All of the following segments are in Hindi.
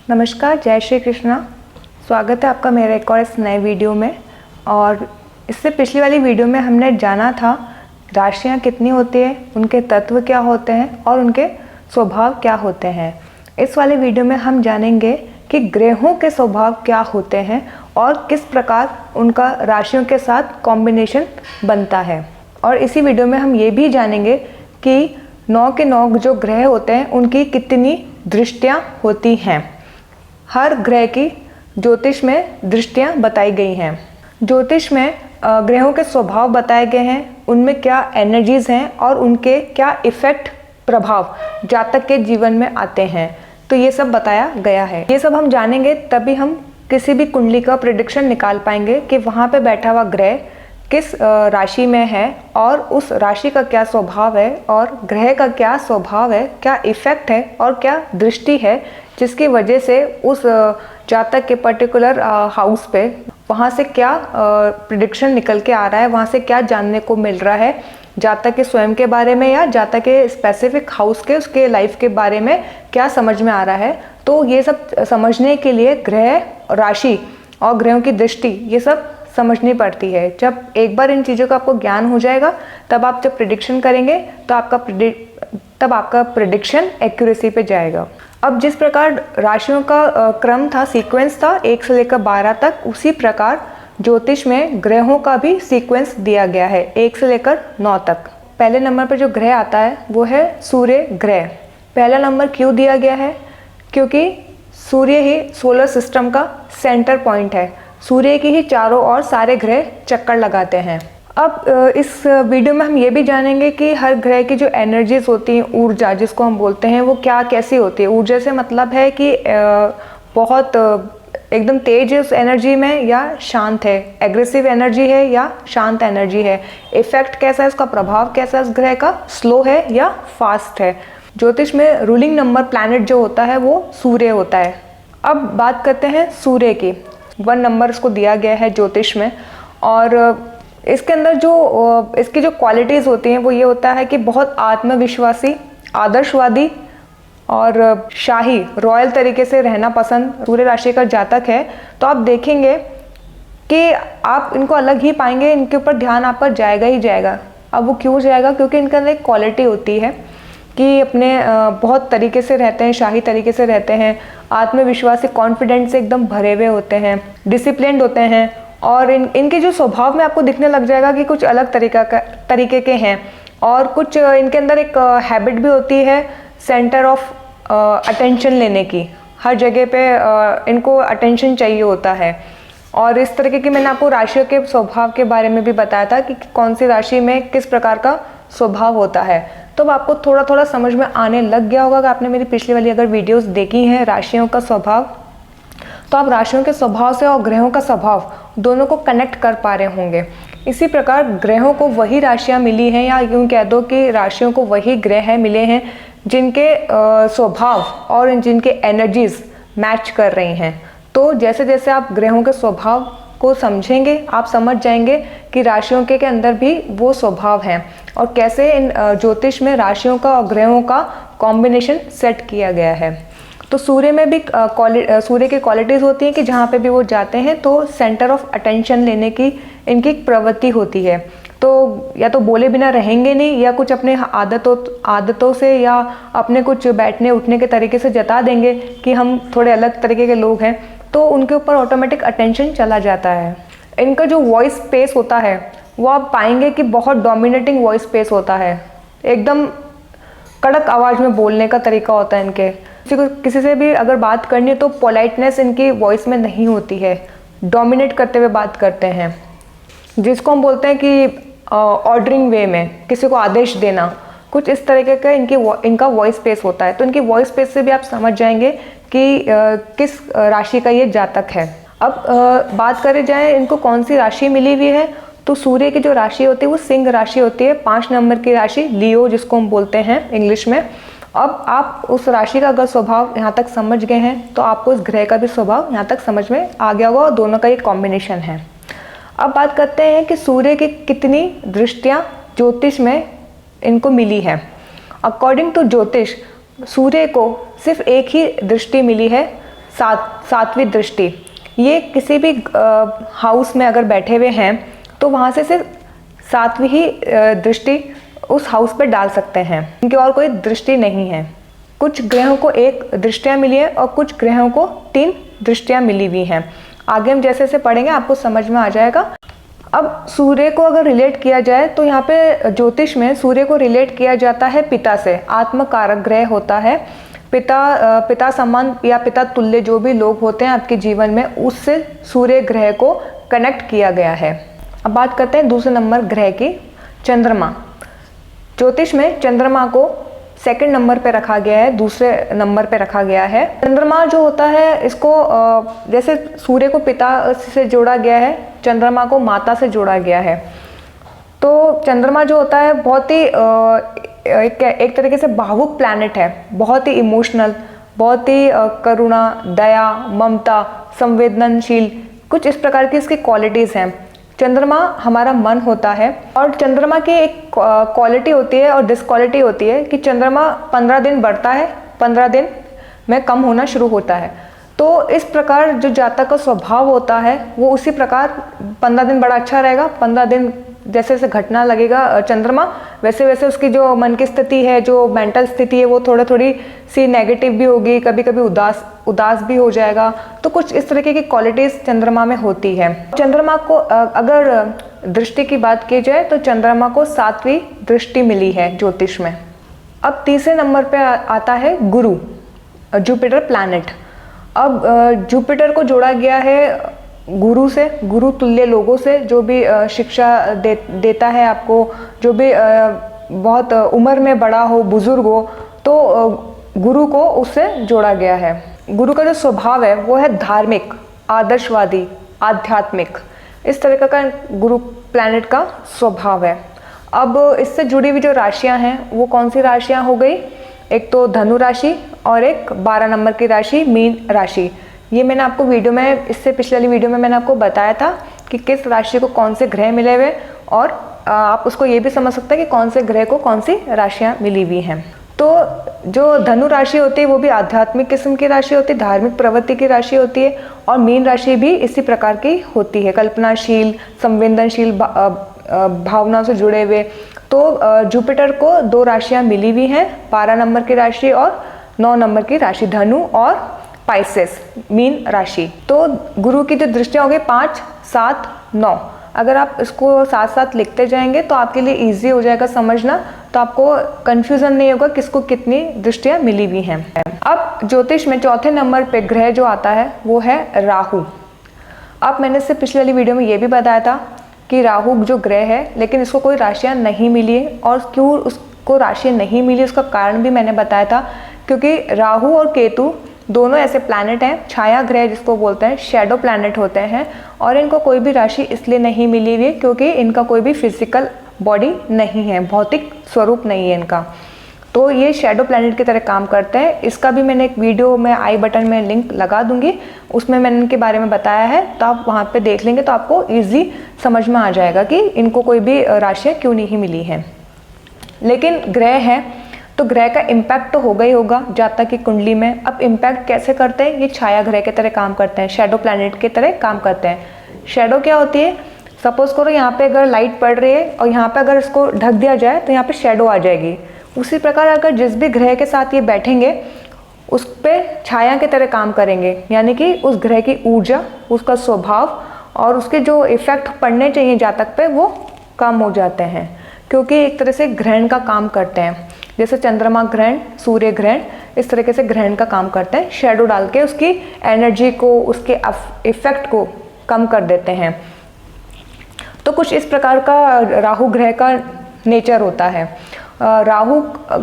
नमस्कार, जय श्री कृष्णा। स्वागत है आपका मेरे एक और इस नए वीडियो में। और इससे पिछली वाली वीडियो में हमने जाना था राशियाँ कितनी होती है, उनके तत्व क्या होते हैं और उनके स्वभाव क्या होते हैं। इस वाले वीडियो में हम जानेंगे कि ग्रहों के स्वभाव क्या होते हैं और किस प्रकार उनका राशियों के साथ कॉम्बिनेशन बनता है। और इसी वीडियो में हम ये भी जानेंगे कि 9 के 9 जो ग्रह होते हैं उनकी कितनी दृष्टियाँ होती हैं। हर ग्रह की ज्योतिष में दृष्टियाँ बताई गई हैं। ज्योतिष में ग्रहों के स्वभाव बताए गए हैं, उनमें क्या एनर्जीज हैं और उनके क्या इफेक्ट प्रभाव जातक के जीवन में आते हैं, तो ये सब बताया गया है। ये सब हम जानेंगे तभी हम किसी भी कुंडली का प्रेडिक्शन निकाल पाएंगे कि वहाँ पे बैठा हुआ ग्रह किस राशि में है और उस राशि का क्या स्वभाव है और ग्रह का क्या स्वभाव है, क्या इफेक्ट है और क्या दृष्टि है, जिसकी वजह से उस जातक के पर्टिकुलर हाउस पे वहाँ से क्या प्रेडिक्शन निकल के आ रहा है, वहाँ से क्या जानने को मिल रहा है जातक के स्वयं के बारे में या जातक के स्पेसिफिक हाउस के उसके लाइफ के बारे में क्या समझ में आ रहा है। तो ये सब समझने के लिए ग्रह, राशि और ग्रहों की दृष्टि ये सब समझनी पड़ती है। जब एक बार इन चीज़ों का आपको ज्ञान हो जाएगा तब आप जब प्रेडिक्शन करेंगे तो आपका प्रेडिक्शन एक्यूरेसी पे जाएगा। अब जिस प्रकार राशियों का क्रम था, सीक्वेंस था 1 से लेकर 12 तक, उसी प्रकार ज्योतिष में ग्रहों का भी सीक्वेंस दिया गया है 1 से लेकर 9 तक। पहले नंबर पर जो ग्रह आता है वो है सूर्य ग्रह। पहला नंबर क्यों दिया गया है? क्योंकि सूर्य ही सोलर सिस्टम का सेंटर पॉइंट है। सूर्य की ही चारों ओर सारे ग्रह चक्कर लगाते हैं। अब इस वीडियो में हम ये भी जानेंगे कि हर ग्रह की जो एनर्जीज होती हैं, ऊर्जा जिसको हम बोलते हैं, वो क्या कैसी होती है। ऊर्जा से मतलब है कि बहुत एकदम तेज है उस एनर्जी में या शांत है, एग्रेसिव एनर्जी है या शांत एनर्जी है, इफेक्ट कैसा है, उसका प्रभाव कैसा है उस ग्रह का, स्लो है या फास्ट है। ज्योतिष में रूलिंग नंबर प्लैनेट जो होता है वो सूर्य होता है। अब बात करते हैं सूर्य की। 1 नंबर उसको दिया गया है ज्योतिष में। और इसके अंदर जो इसकी जो क्वालिटीज़ होती हैं वो ये होता है कि बहुत आत्मविश्वासी, आदर्शवादी और शाही, रॉयल तरीके से रहना पसंद सूर्य राशि का जातक है तो आप देखेंगे कि आप इनको अलग ही पाएंगे, इनके ऊपर ध्यान आपका जाएगा ही जाएगा। अब वो क्यों जाएगा? क्योंकि इनके अंदर एक क्वालिटी होती है कि अपने बहुत तरीके से रहते हैं, शाही तरीके से रहते हैं, आत्मविश्वासी, कॉन्फिडेंट से एकदम भरे हुए होते हैं, डिसिप्लिन्ड होते हैं और इनके जो स्वभाव में आपको दिखने लग जाएगा कि कुछ अलग तरीके के हैं। और कुछ इनके अंदर एक हैबिट भी होती है सेंटर ऑफ अटेंशन लेने की। हर जगह पे इनको अटेंशन चाहिए होता है। और इस तरीके की मैंने आपको राशियों के स्वभाव के बारे में भी बताया था कि कौन सी राशि में किस प्रकार का स्वभाव होता है। तो अब आपको थोड़ा थोड़ा समझ में आने लग गया होगा कि आपने मेरी पिछली वाली अगर वीडियोस देखी हैं राशियों का स्वभाव, तो आप राशियों के स्वभाव से और ग्रहों का स्वभाव दोनों को कनेक्ट कर पा रहे होंगे। इसी प्रकार ग्रहों को वही राशियां मिली हैं या यूँ कह दो कि राशियों को वही ग्रह मिले हैं जिनके स्वभाव और जिनके एनर्जीज मैच कर रही हैं। तो जैसे जैसे आप ग्रहों के स्वभाव को समझेंगे आप समझ जाएंगे कि राशियों के अंदर भी वो स्वभाव हैं और कैसे इन ज्योतिष में राशियों का और ग्रहों का कॉम्बिनेशन सेट किया गया है। तो सूर्य में भी सूर्य की क्वालिटीज़ होती हैं कि जहाँ पे भी वो जाते हैं तो सेंटर ऑफ अटेंशन लेने की इनकी प्रवृत्ति होती है। तो या तो बोले बिना रहेंगे नहीं या कुछ अपने आदतों से या अपने कुछ बैठने उठने के तरीके से जता देंगे कि हम थोड़े अलग तरीके के लोग हैं, तो उनके ऊपर ऑटोमेटिक अटेंशन चला जाता है। इनका जो वॉइस स्पेस होता है वो आप पाएंगे कि बहुत डोमिनेटिंग वॉइस स्पेस होता है, एकदम कड़क आवाज़ में बोलने का तरीका होता है इनके। किसी से भी अगर बात करनी है तो पोलाइटनेस इनकी वॉइस में नहीं होती है, डोमिनेट करते हुए बात करते हैं, जिसको हम बोलते हैं कि ऑर्डरिंग वे में किसी को आदेश देना, कुछ इस तरीके का इनका वॉइस स्पेस होता है। तो इनकी वॉइस स्पेस से भी आप समझ जाएंगे कि किस राशि का ये जातक है। अब बात करें जाए इनको कौन सी राशि मिली हुई है, तो सूर्य की जो राशि होती है वो सिंह राशि होती है। 5 नंबर की राशि लियो जिसको हम बोलते हैं इंग्लिश में। अब आप उस राशि का अगर स्वभाव यहाँ तक समझ गए हैं तो आपको उस ग्रह का भी स्वभाव यहाँ तक समझ में आ गया होगा और दोनों का एक कॉम्बिनेशन है। अब बात करते हैं कि सूर्य की कितनी दृष्टियाँ ज्योतिष में इनको मिली है। अकॉर्डिंग टू ज्योतिष सूर्य को सिर्फ एक ही दृष्टि मिली है सातवीं दृष्टि, ये किसी भी हाउस में अगर बैठे हुए हैं तो वहाँ से सिर्फ सातवीं ही दृष्टि उस हाउस पर डाल सकते हैं, उनकी और कोई दृष्टि नहीं है। कुछ ग्रहों को 1 दृष्टियाँ मिली है और कुछ ग्रहों को 3 दृष्टियाँ मिली हुई हैं। आगे हम जैसे जैसे पढ़ेंगे आपको समझ में आ जाएगा। अब सूर्य को अगर रिलेट किया जाए तो यहाँ पे ज्योतिष में सूर्य को रिलेट किया जाता है पिता से। आत्मकारक ग्रह होता है पिता समान या पिता तुल्य जो भी लोग होते हैं आपके जीवन में, उससे सूर्य ग्रह को कनेक्ट किया गया है। अब बात करते हैं दूसरे नंबर ग्रह की, चंद्रमा। ज्योतिष में चंद्रमा को सेकंड नंबर पे रखा गया है, दूसरे नंबर पे रखा गया है। चंद्रमा जो होता है इसको जैसे सूर्य को पिता से जोड़ा गया है, चंद्रमा को माता से जोड़ा गया है। तो चंद्रमा जो होता है बहुत ही एक तरीके से भावुक प्लैनेट है, बहुत ही इमोशनल, बहुत ही करुणा, दया, ममता, संवेदनशील, कुछ इस प्रकार की इसकी क्वालिटीज़ हैं। चंद्रमा हमारा मन होता है और चंद्रमा की एक क्वालिटी होती है और डिसक्वालिटी होती है कि चंद्रमा 15 दिन बढ़ता है, 15 दिन में कम होना शुरू होता है। तो इस प्रकार जो जातक का स्वभाव होता है वो उसी प्रकार 15 दिन बड़ा अच्छा रहेगा, 15 दिन जैसे जैसे घटना लगेगा चंद्रमा वैसे वैसे उसकी जो मन की स्थिति है, जो मेंटल स्थिति है वो थोड़ी सी नेगेटिव भी होगी, कभी कभी उदास भी हो जाएगा। तो कुछ इस तरीके की क्वालिटीज़ चंद्रमा में होती है। चंद्रमा को अगर दृष्टि की बात की जाए तो चंद्रमा को 7वीं दृष्टि मिली है ज्योतिष में। अब तीसरे नंबर पे आता है गुरु, जुपिटर प्लैनेट। अब जुपिटर को जोड़ा गया है गुरु से, गुरु तुल्य लोगों से, जो भी शिक्षा देता है आपको, जो भी बहुत उम्र में बड़ा हो, बुजुर्ग हो, तो गुरु को उससे जोड़ा गया है। गुरु का जो स्वभाव है वो है धार्मिक, आदर्शवादी, आध्यात्मिक, इस तरह का गुरु प्लैनेट का स्वभाव है। अब इससे जुड़ी हुई जो राशियां हैं वो कौन सी राशियां हो गई, एक तो धनु राशि और एक 12 नंबर की राशि मीन राशि। ये मैंने आपको वीडियो में, इससे पिछले वाली वीडियो में मैंने आपको बताया था कि किस राशि को कौन से ग्रह मिले हुए, और आप उसको ये भी समझ सकते हैं कि कौन से ग्रह को कौन सी राशियाँ मिली हुई हैं। तो जो धनु राशि होती है वो भी आध्यात्मिक किस्म की राशि होती है, धार्मिक प्रवृत्ति की राशि होती है, और मीन राशि भी इसी प्रकार की होती है, कल्पनाशील, संवेदनशील, भावनाओं से जुड़े हुए। तो जुपिटर को 2 राशियाँ मिली हुई हैं, 12 नंबर की राशि और 9 नंबर की राशि, धनु और पाइसेस, मीन राशि। तो गुरु की जो दृष्टियाँ हो गई 5, 7, 9, अगर आप इसको साथ साथ लिखते जाएंगे तो आपके लिए इजी हो जाएगा समझना, तो आपको कंफ्यूजन नहीं होगा किसको कितनी दृष्टियाँ मिली हुई हैं। अब ज्योतिष में चौथे नंबर पे ग्रह जो आता है वो है राहु। अब मैंने इससे पिछले वाली वीडियो में ये भी बताया था कि राहु जो ग्रह है, लेकिन इसको कोई राशियाँ नहीं मिली है, और क्यों उसको राशि नहीं मिली उसका कारण भी मैंने बताया था, क्योंकि राहु और केतु दोनों ऐसे प्लैनेट हैं, छाया ग्रह जिसको बोलते हैं, शैडो प्लैनेट होते हैं, और इनको कोई भी राशि इसलिए नहीं मिली हुई क्योंकि इनका कोई भी फिजिकल बॉडी नहीं है, भौतिक स्वरूप नहीं है इनका। तो ये शैडो प्लैनेट की तरह काम करते हैं। इसका भी मैंने एक वीडियो में आई बटन में लिंक लगा दूंगी, उसमें मैंने इनके बारे में बताया है, तो आप वहाँ पे देख लेंगे तो आपको ईजी समझ में आ जाएगा कि इनको कोई भी राशियाँ क्यों नहीं मिली हैं। लेकिन ग्रह है तो ग्रह का इम्पैक्ट तो होगा ही होगा जातक की कुंडली में। अब इम्पैक्ट कैसे करते हैं, ये छाया ग्रह के तरह काम करते हैं, शैडो प्लैनेट की तरह काम करते हैं। शैडो क्या होती है, सपोज करो यहाँ पे अगर लाइट पड़ रही है और यहाँ पे अगर इसको ढक दिया जाए तो यहाँ पे शैडो आ जाएगी। उसी प्रकार अगर जिस भी ग्रह के साथ ये बैठेंगे उस पर छाया की तरह काम करेंगे, यानी कि उस ग्रह की ऊर्जा, उसका स्वभाव और उसके जो इफेक्ट पड़ने चाहिए जातक पे वो कम हो जाते हैं, क्योंकि एक तरह से ग्रहण का काम करते हैं। जैसे चंद्रमा ग्रहण, सूर्य ग्रहण, इस तरीके से ग्रहण का काम करते हैं, शैडो डाल के उसकी एनर्जी को, उसके इफेक्ट को कम कर देते हैं। तो कुछ इस प्रकार का राहु ग्रह का नेचर होता है। राहु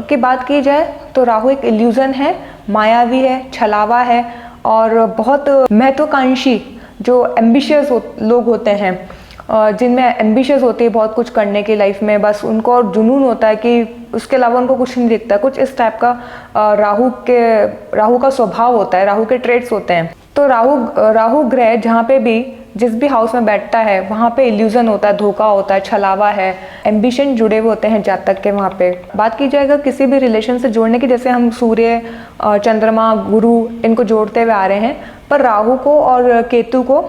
की बात की जाए तो राहु एक इल्यूजन है, मायावी है, छलावा है, और बहुत महत्वाकांक्षी जो एम्बिशियस लोग होते हैं, जिनमें एम्बिशियस होती है बहुत कुछ करने की लाइफ में, बस उनको और जुनून होता है कि उसके अलावा उनको कुछ नहीं दिखता। कुछ इस टाइप का राहु का स्वभाव होता है, राहु के ट्रेट्स होते हैं। तो राहु ग्रह जहाँ पे भी जिस भी हाउस में बैठता है वहाँ पे इल्यूजन होता है, धोखा होता है, छलावा है, एम्बिशन जुड़े हुए होते हैं जातक के। वहाँ पे बात की जाएगा किसी भी रिलेशन से जोड़ने की, जैसे हम सूर्य, चंद्रमा, गुरु इनको जोड़ते हुए आ रहे हैं, पर राहु को और केतु को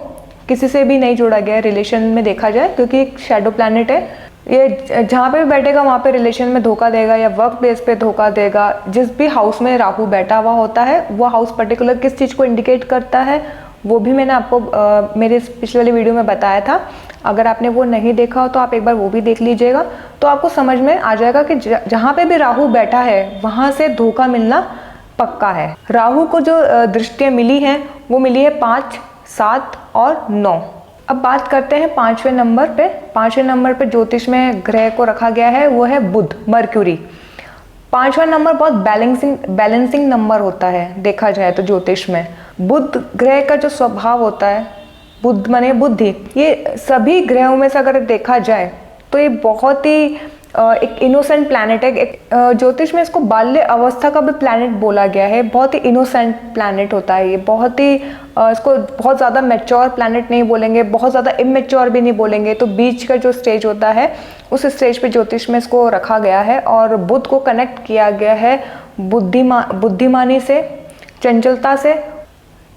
किसी से भी नहीं जोड़ा गया है रिलेशन में देखा जाए, क्योंकि एक शैडो प्लैनेट है। ये जहाँ पे भी बैठेगा वहाँ पे रिलेशन में धोखा देगा या वर्क प्लेस पे धोखा देगा। जिस भी हाउस में राहु बैठा हुआ होता है वो हाउस पर्टिकुलर किस चीज़ को इंडिकेट करता है वो भी मैंने आपको मेरे पिछले वाली वीडियो में बताया था। अगर आपने वो नहीं देखा हो तो आप एक बार वो भी देख लीजिएगा, तो आपको समझ में आ जाएगा कि जहाँ पे भी राहु बैठा है वहाँ से धोखा मिलना पक्का है। राहु को जो दृष्टियाँ मिली हैं वो मिली है 5, 7 और 9। अब बात करते हैं 5वें नंबर पे। 5वें नंबर पे ज्योतिष में ग्रह को रखा गया है वो है बुध, मर्क्यूरी। 5वां नंबर बहुत बैलेंसिंग नंबर होता है देखा जाए तो ज्योतिष में। बुध ग्रह का जो स्वभाव होता है, बुध माने बुद्धि, ये सभी ग्रहों में से अगर देखा जाए तो ये बहुत ही एक इनोसेंट प्लैनेट है। ज्योतिष में इसको बाल्य अवस्था का भी प्लैनेट बोला गया है। बहुत ही इनोसेंट प्लैनेट होता है ये, बहुत ही इसको बहुत ज़्यादा मैच्योर प्लैनेट नहीं बोलेंगे, बहुत ज़्यादा इमेच्योर भी नहीं बोलेंगे, तो बीच का जो स्टेज होता है उस स्टेज पे ज्योतिष में इसको रखा गया है। और बुध को कनेक्ट किया गया है बुद्धिमानी से, चंचलता से,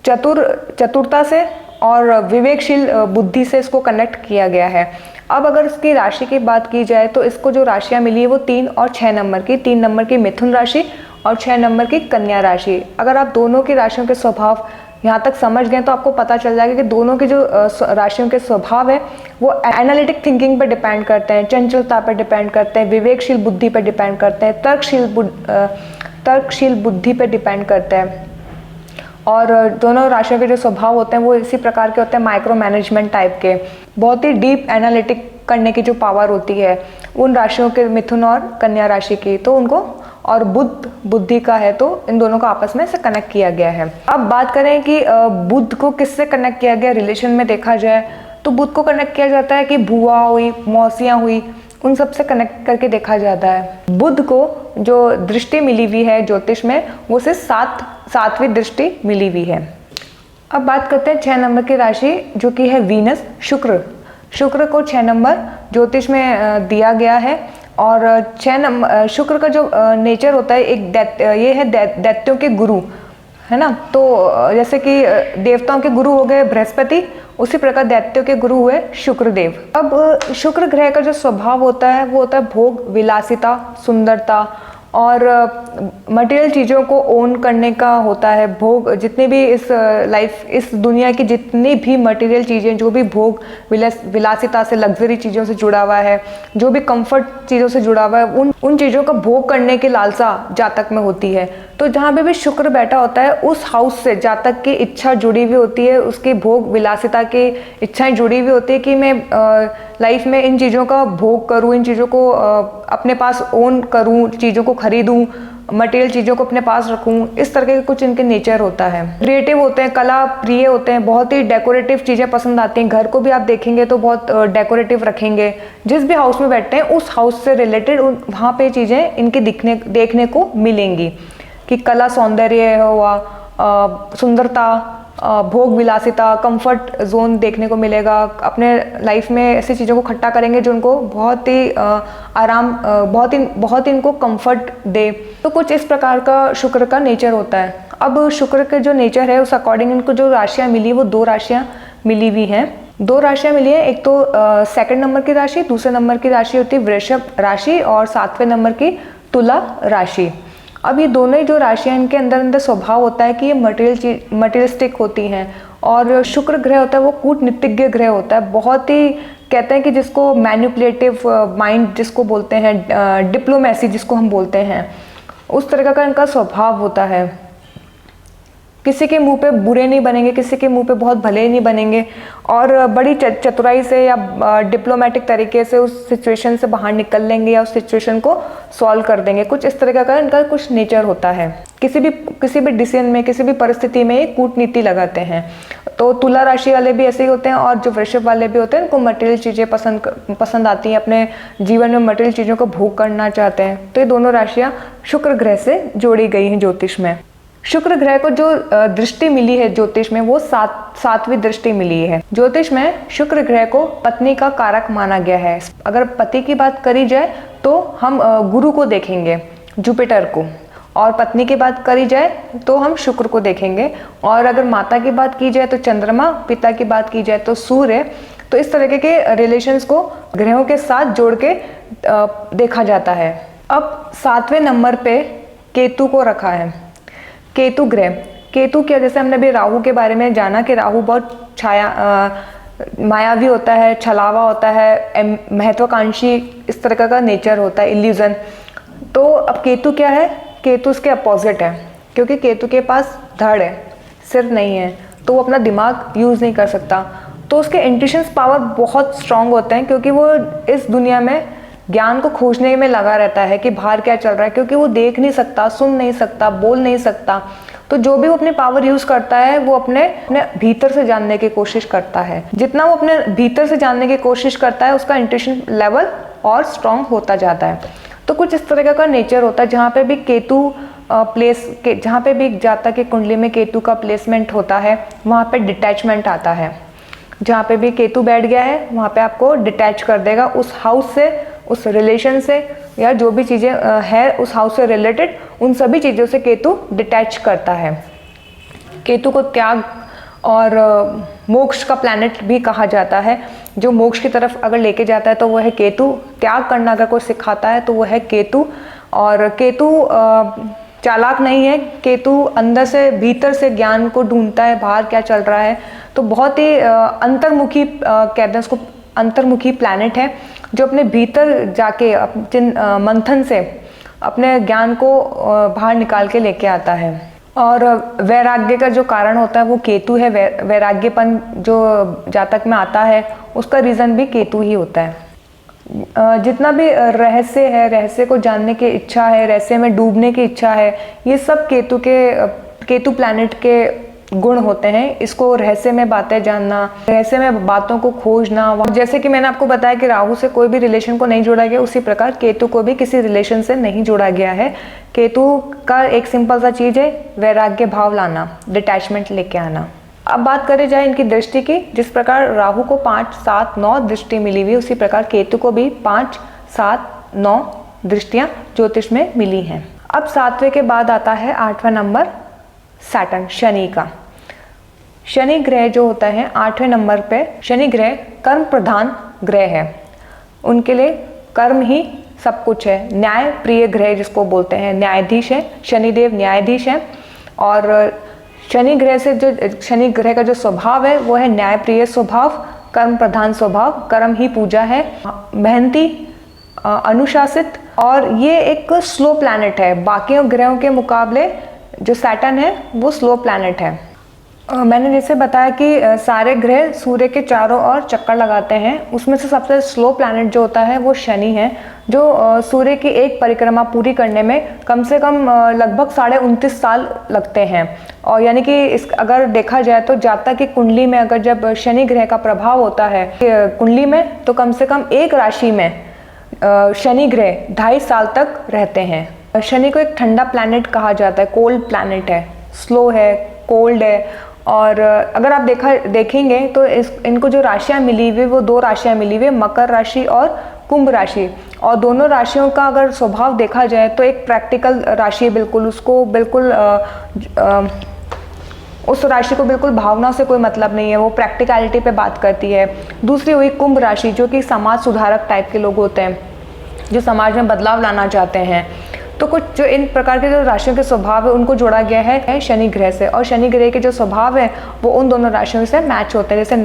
चतुरता से और विवेकशील बुद्धि से इसको कनेक्ट किया गया है। अब अगर इसकी राशि की बात की जाए तो इसको जो राशियाँ मिली है वो 3 और 6 नंबर की, 3 नंबर की मिथुन राशि और 6 नंबर की कन्या राशि। अगर आप दोनों की राशियों के स्वभाव यहाँ तक समझ गए तो आपको पता चल जाएगा कि दोनों के जो राशियों के स्वभाव है वो एनालिटिक थिंकिंग पर डिपेंड करते हैं, चंचलता पर डिपेंड करते हैं, विवेकशील बुद्धि पर डिपेंड करते हैं, तर्कशील बुद्धि पर डिपेंड करते हैं। और दोनों राशियों के जो स्वभाव होते हैं वो इसी प्रकार के होते हैं, माइक्रो मैनेजमेंट टाइप के। बहुत ही डीप एनालिटिक करने की जो पावर होती है उन राशियों के, मिथुन और कन्या राशि की, तो उनको, और बुध बुद्धि का है तो इन दोनों को आपस में से कनेक्ट किया गया है। अब बात करें कि बुध को किससे कनेक्ट किया गया रिलेशन में देखा जाए तो बुध को कनेक्ट किया जाता है कि बुआ हुई, मौसियाँ हुई, उन सब से कनेक्ट करके देखा जाता है। बुध को जो दृष्टि मिली हुई है ज्योतिष में वो सिर्फ 7वीं दृष्टि मिली हुई है। अब बात करते हैं 6 नंबर की राशि जो कि है वीनस, शुक्र को 6 नंबर ज्योतिष में दिया गया है। और 6 नंबर शुक्र का जो नेचर होता है एक ये है दैत्यों के गुरु, है ना। तो जैसे कि देवताओं के गुरु हो गए बृहस्पति, उसी प्रकार दैत्यों के गुरु हुए शुक्रदेव। अब शुक्र ग्रह का जो स्वभाव होता है वो होता है भोग, विलासिता, सुंदरता और मटेरियल चीज़ों को ओन करने का होता है। भोग, जितने भी इस दुनिया की जितनी भी मटेरियल चीज़ें, जो भी भोग विलासिता से, लग्जरी चीज़ों से जुड़ा हुआ है, जो भी कंफर्ट चीज़ों से जुड़ा हुआ है, उन चीज़ों का भोग करने की लालसा जातक में होती है। तो जहाँ पे भी शुक्र बैठा होता है उस हाउस से जातक की इच्छा जुड़ी हुई होती है, उसकी भोग विलासिता की इच्छाएं जुड़ी हुई होती है कि मैं लाइफ में इन चीज़ों का भोग करूँ, इन चीज़ों को अपने पास ओन करूँ, चीज़ों को खरीदूँ, मटेरियल चीज़ों को अपने पास रखूँ। इस तरह के कुछ इनके नेचर होता है। क्रिएटिव होते हैं, कला प्रिय होते हैं, बहुत ही डेकोरेटिव चीज़ें पसंद आती हैं। घर को भी आप देखेंगे तो बहुत डेकोरेटिव रखेंगे। जिस भी हाउस में बैठते हैं उस हाउस से रिलेटेड वहाँ पे चीज़ें इनके देखने को मिलेंगी कि कला, सौंदर्य हुआ, सुंदरता, भोग विलासिता, कंफर्ट जोन देखने को मिलेगा। अपने लाइफ में ऐसी चीज़ों को इकट्ठा करेंगे जो उनको बहुत ही आराम, बहुत ही इनको कंफर्ट दे। तो कुछ इस प्रकार का शुक्र का नेचर होता है। अब शुक्र के जो नेचर है उस अकॉर्डिंग इनको जो राशियाँ मिली वो 2 राशियाँ मिली हुई हैं। 2 राशियाँ मिली हैं, एक तो 2nd नंबर की राशि, दूसरे नंबर की राशि होती है वृषभ राशि और 7वें नंबर की तुला राशि। अब ये दोनों ही जो राशियाँ, इनके अंदर स्वभाव होता है कि ये मटेरियलिस्टिक होती हैं। और शुक्र ग्रह होता है वो कूटनीतिज्ञ ग्रह होता है, बहुत ही कहते हैं कि जिसको मैनिपुलेटिव माइंड जिसको बोलते हैं, डिप्लोमेसी जिसको हम बोलते हैं, उस तरह का इनका स्वभाव होता है। किसी के मुंह पे बुरे नहीं बनेंगे, किसी के मुंह पे बहुत भले नहीं बनेंगे और बड़ी चतुराई से या डिप्लोमेटिक तरीके से उस सिचुएशन से बाहर निकल लेंगे या उस सिचुएशन को सॉल्व कर देंगे। कुछ इस तरह का इनका कुछ नेचर होता है। किसी भी डिसीजन में, किसी भी परिस्थिति में ये कूटनीति लगाते हैं। तो तुला राशि वाले भी ऐसे ही होते हैं और जो वृषभ वाले भी होते हैं, इनको मटेरियल चीज़ें पसंद आती हैं, अपने जीवन में मटेरियल चीज़ों को भोग करना चाहते हैं। तो ये दोनों राशियाँ शुक्र ग्रह से जोड़ी गई हैं ज्योतिष में। शुक्र ग्रह को जो दृष्टि मिली है ज्योतिष में, वो सातवीं दृष्टि मिली है। ज्योतिष में शुक्र ग्रह को पत्नी का कारक माना गया है। अगर पति की बात करी जाए तो हम गुरु को देखेंगे, जुपिटर को, और पत्नी की बात करी जाए तो हम शुक्र को देखेंगे, और अगर माता की बात की जाए तो चंद्रमा, पिता की बात की जाए तो सूर्य। तो इस तरीके के रिलेशंस को ग्रहों के साथ जोड़ के देखा जाता है। अब 7वें नंबर पे केतु को रखा है। केतु ग्रह, केतु क्या, जैसे हमने भी राहु के बारे में जाना कि राहु बहुत मायावी होता है, छलावा होता है, महत्वाकांक्षी, इस तरह का नेचर होता है, इल्यूजन। तो अब केतु क्या है, केतु उसके अपोजिट है, क्योंकि केतु के पास धड़ है, सिर नहीं है, तो वो अपना दिमाग यूज़ नहीं कर सकता। तो उसके इंट्यूशंस पावर बहुत स्ट्रांग होते हैं, क्योंकि वो इस दुनिया में ज्ञान को खोजने में लगा रहता है कि बाहर क्या चल रहा है, क्योंकि वो देख नहीं सकता, सुन नहीं सकता, बोल नहीं सकता। तो जो भी वो अपनी पावर यूज़ करता है वो अपने भीतर से जानने की कोशिश करता है। जितना वो अपने भीतर से जानने की कोशिश करता है, उसका इंट्यूशन लेवल और स्ट्रांग होता जाता है। तो कुछ इस तरह का नेचर होता है। जहाँ पे भी केतु जहाँ पे भी जातक की कुंडली में केतु का प्लेसमेंट होता है, वहाँ पे डिटैचमेंट आता है। जहाँ पे भी केतु बैठ गया है वहाँ पे आपको डिटैच कर देगा उस हाउस से, उस रिलेशन से, या जो भी चीज़ें है उस हाउस से रिलेटेड, उन सभी चीज़ों से केतु डिटैच करता है। केतु को त्याग और मोक्ष का प्लैनेट भी कहा जाता है। जो मोक्ष की तरफ अगर लेके जाता है तो वो है केतु। त्याग करना अगर कोई सिखाता है तो वो है केतु। और केतु चालाक नहीं है, केतु अंदर से, भीतर से ज्ञान को ढूंढता है, बाहर क्या चल रहा है। तो बहुत ही अंतर्मुखी, कहते हैं उसको, अंतर्मुखी प्लैनेट है, जो अपने भीतर जाके मंथन से अपने ज्ञान को बाहर निकाल के लेके आता है। और वैराग्य का जो कारण होता है वो केतु है। वैराग्यपन जो जातक में आता है उसका रीज़न भी केतु ही होता है। जितना भी रहस्य है, रहस्य को जानने की इच्छा है, रहस्य में डूबने की इच्छा है, ये सब केतु प्लैनेट के गुण होते हैं। इसको रहस्य में बातें जानना, रहस्य में बातों को खोजना। जैसे कि मैंने आपको बताया कि राहु से कोई भी रिलेशन को नहीं जोड़ा गया, उसी प्रकार केतु को भी किसी रिलेशन से नहीं जोड़ा गया है। केतु का एक सिंपल सा चीज़ है वैराग्य भाव लाना, डिटैचमेंट लेके आना। अब बात करें जाए इनकी दृष्टि की, जिस प्रकार राहु को 5, 7, 9 दृष्टि मिली हुई, उसी प्रकार केतु को भी 5, 7, 9 दृष्टियां ज्योतिष में मिली हैं। अब 7वें के बाद आता है 8वां नंबर सैटर्न, शनि का। शनि ग्रह जो होता है 8वें नंबर पे, शनि ग्रह कर्म प्रधान ग्रह है। उनके लिए कर्म ही सब कुछ है। न्याय प्रिय ग्रह जिसको बोलते हैं, न्यायाधीश है, शनिदेव न्यायाधीश है। और शनि ग्रह का जो स्वभाव है वो है न्याय प्रिय स्वभाव, कर्म प्रधान स्वभाव, कर्म ही पूजा है, मेहनती, अनुशासित, और ये एक स्लो प्लैनेट है। बाकी ग्रहों के मुकाबले जो सैटर्न है वो स्लो प्लैनेट है। मैंने जैसे बताया कि सारे ग्रह सूर्य के चारों ओर चक्कर लगाते हैं, उसमें से सबसे स्लो प्लैनेट जो होता है वो शनि है, जो सूर्य की एक परिक्रमा पूरी करने में कम से कम लगभग 29.5 साल लगते हैं। और यानी कि अगर देखा जाए तो जातक की कुंडली में अगर जब शनि ग्रह का प्रभाव होता है कुंडली में, तो कम से कम एक राशि में शनि ग्रह 2.5 साल तक रहते हैं। शनि को एक ठंडा प्लैनेट कहा जाता है, कोल्ड प्लैनेट है, स्लो है, कोल्ड है। और अगर आप देखेंगे तो इनको जो राशियां मिली हुई, वो 2 राशियां मिली हुई, मकर राशि और कुंभ राशि। और दोनों राशियों का अगर स्वभाव देखा जाए तो एक प्रैक्टिकल राशि है, बिल्कुल उसको बिल्कुल उस राशि को बिल्कुल भावना से कोई मतलब नहीं है, वो प्रैक्टिकलिटी पे बात करती है। दूसरी हुई कुंभ राशि, जो कि समाज सुधारक टाइप के लोग होते हैं, जो समाज में बदलाव लाना चाहते हैं। तो कुछ जो इन प्रकार के जो राशियों के स्वभाव है उनको जोड़ा गया है शनि ग्रह से। और शनि ग्रह के जो स्वभाव है वो उन दोनों राशियों से मैच होते हैं। जैसे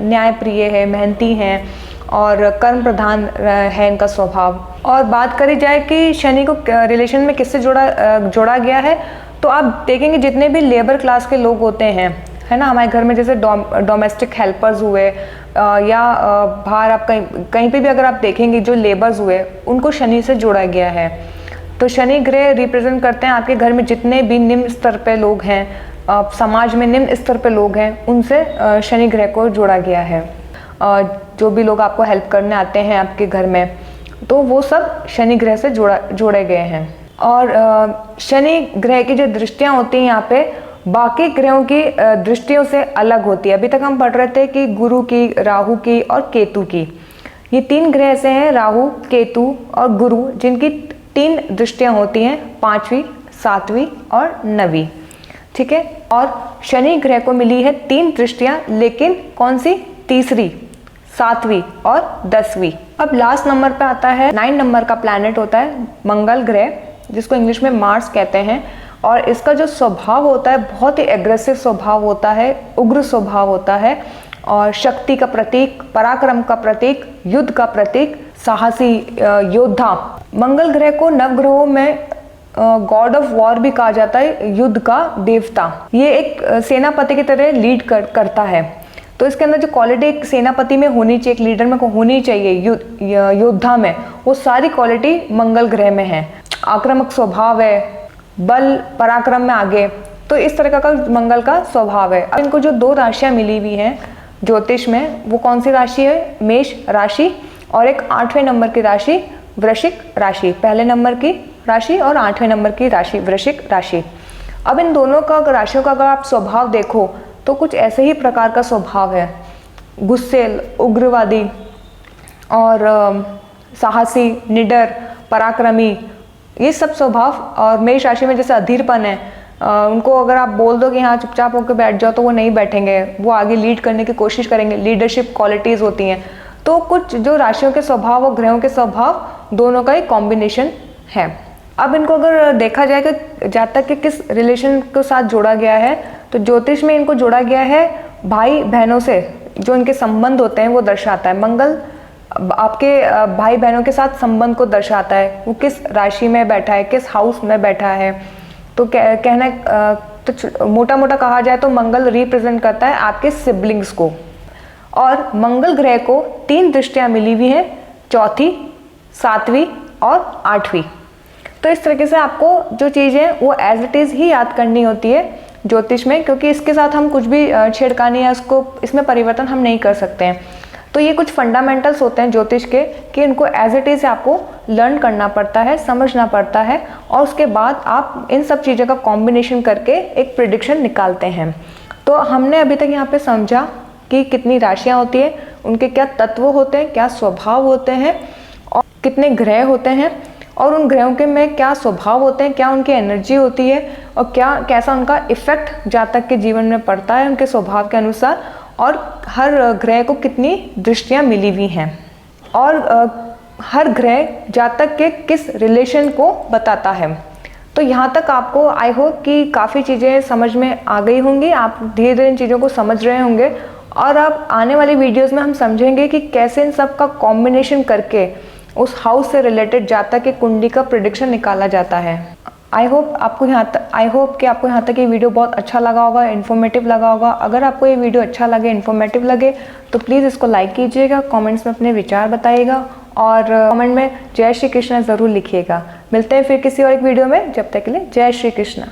न्याय प्रिय है, मेहनती हैं, और कर्म प्रधान है इनका स्वभाव। और बात करी जाए कि शनि को रिलेशन में किससे जोड़ा गया है, तो आप देखेंगे जितने भी लेबर क्लास के लोग होते हैं, है ना, हमारे घर में जैसे डोमेस्टिक हेल्पर्स हुए, या बाहर आप कहीं पे भी अगर आप देखेंगे जो लेबर्स हुए, उनको शनि से जोड़ा गया है। तो शनि ग्रह रिप्रेजेंट करते हैं आपके घर में जितने भी निम्न स्तर पे लोग हैं, समाज में निम्न स्तर पे लोग हैं, उनसे शनि ग्रह को जोड़ा गया है। जो भी लोग आपको हेल्प करने आते हैं आपके घर में, तो वो सब शनि ग्रह से जोड़े गए हैं। और शनि ग्रह की जो दृष्टियां होती हैं यहाँ पे बाकी ग्रहों की दृष्टियों से अलग होती है। अभी तक हम पढ़ रहे थे कि गुरु की, राहु की और केतु की। ये 3 ग्रह ऐसे हैं, राहु, केतु और गुरु, जिनकी 3 दृष्टियां होती हैं, 5वीं, 7वीं और 9वीं। ठीक है। और शनि ग्रह को मिली है 3 दृष्टियां, लेकिन कौन सी? तीसरी, 7वीं और 10वीं। अब लास्ट नंबर पे आता है 9 नंबर का प्लैनेट होता है मंगल ग्रह, जिसको इंग्लिश में मार्स कहते हैं। और इसका जो स्वभाव होता है बहुत ही एग्रेसिव स्वभाव होता है, उग्र स्वभाव होता है और शक्ति का प्रतीक, पराक्रम का प्रतीक, युद्ध का प्रतीक, साहसी योद्धा। मंगल ग्रह को नवग्रहों में गॉड ऑफ वॉर भी कहा जाता है, युद्ध का देवता। ये एक सेनापति की तरह लीड करता है। तो इसके अंदर जो क्वालिटी एक सेनापति में होनी चाहिए, एक लीडर में होनी चाहिए, योद्धा में, वो सारी क्वालिटी मंगल ग्रह में है। आक्रामक स्वभाव है, बल पराक्रम में आगे, तो इस तरह का मंगल का स्वभाव है। अब इनको जो 2 राशियां मिली हुई हैं ज्योतिष में, वो कौन सी राशि है? मेष राशि और एक 8वें नंबर की राशि वृश्चिक राशि। पहले नंबर की राशि और 8वें नंबर की राशि वृश्चिक राशि। अब इन दोनों का राशियों का अगर आप स्वभाव देखो तो कुछ ऐसे ही प्रकार का स्वभाव है, गुस्सेल, उग्रवादी और साहसी, निडर, पराक्रमी, ये सब स्वभाव। और मेष राशि में जैसे अधीरपन है, उनको अगर आप बोल दो कि हाँ चुपचाप होकर बैठ जाओ तो वो नहीं बैठेंगे, वो आगे लीड करने की कोशिश करेंगे, लीडरशिप क्वालिटीज़ होती हैं। तो कुछ जो राशियों के स्वभाव और ग्रहों के स्वभाव दोनों का एक कॉम्बिनेशन है। अब इनको अगर देखा जाए कि जातक के किस रिलेशन के साथ जोड़ा गया है, तो ज्योतिष में इनको जोड़ा गया है भाई बहनों से, जो इनके संबंध होते हैं वो दर्शाता है। मंगल आपके भाई बहनों के साथ संबंध को दर्शाता है, वो किस राशि में बैठा है, किस हाउस में बैठा है। तो कहना तो मोटा मोटा कहा जाए तो मंगल रिप्रेजेंट करता है आपके सिबलिंग्स को। और मंगल ग्रह को 3 दृष्टियां मिली हुई हैं, 4थी, 7वीं और 8वीं। तो इस तरीके से आपको जो चीज़ है वो एज इट इज़ ही याद करनी होती है ज्योतिष में, क्योंकि इसके साथ हम कुछ भी छेड़खानी या उसको इसमें परिवर्तन हम नहीं कर सकते हैं। तो ये कुछ फंडामेंटल्स होते हैं ज्योतिष के कि इनको एज इट इज़ आपको लर्न करना पड़ता है, समझना पड़ता है, और उसके बाद आप इन सब चीज़ों का कॉम्बिनेशन करके एक प्रिडिक्शन निकालते हैं। तो हमने अभी तक यहाँ पे समझा कि कितनी राशियाँ होती हैं, उनके क्या तत्व होते हैं, क्या स्वभाव होते हैं, और कितने ग्रह होते हैं, और उन ग्रहों के में क्या स्वभाव होते हैं, क्या उनकी एनर्जी होती है, और कैसा उनका इफेक्ट जातक के जीवन में पड़ता है उनके स्वभाव के अनुसार, और हर ग्रह को कितनी दृष्टियां मिली हुई हैं, और हर ग्रह जातक के किस रिलेशन को बताता है। तो यहाँ तक आपको आई होप कि काफ़ी चीज़ें समझ में आ गई होंगी, आप धीरे धीरे इन चीज़ों को समझ रहे होंगे, और अब आने वाली वीडियोस में हम समझेंगे कि कैसे इन सब का कॉम्बिनेशन करके उस हाउस से रिलेटेड जातक की कुंडली का प्रेडिक्शन निकाला जाता है। आई होप कि आपको यहाँ तक ये वीडियो बहुत अच्छा लगा होगा, इन्फॉर्मेटिव लगा होगा। अगर आपको ये वीडियो अच्छा लगे, इन्फॉर्मेटिव लगे, तो प्लीज़ इसको लाइक कीजिएगा, कमेंट्स में अपने विचार बताइएगा, और कमेंट में जय श्री कृष्णा ज़रूर लिखिएगा। मिलते हैं फिर किसी और एक वीडियो में, जब तक के लिए जय श्री कृष्णा।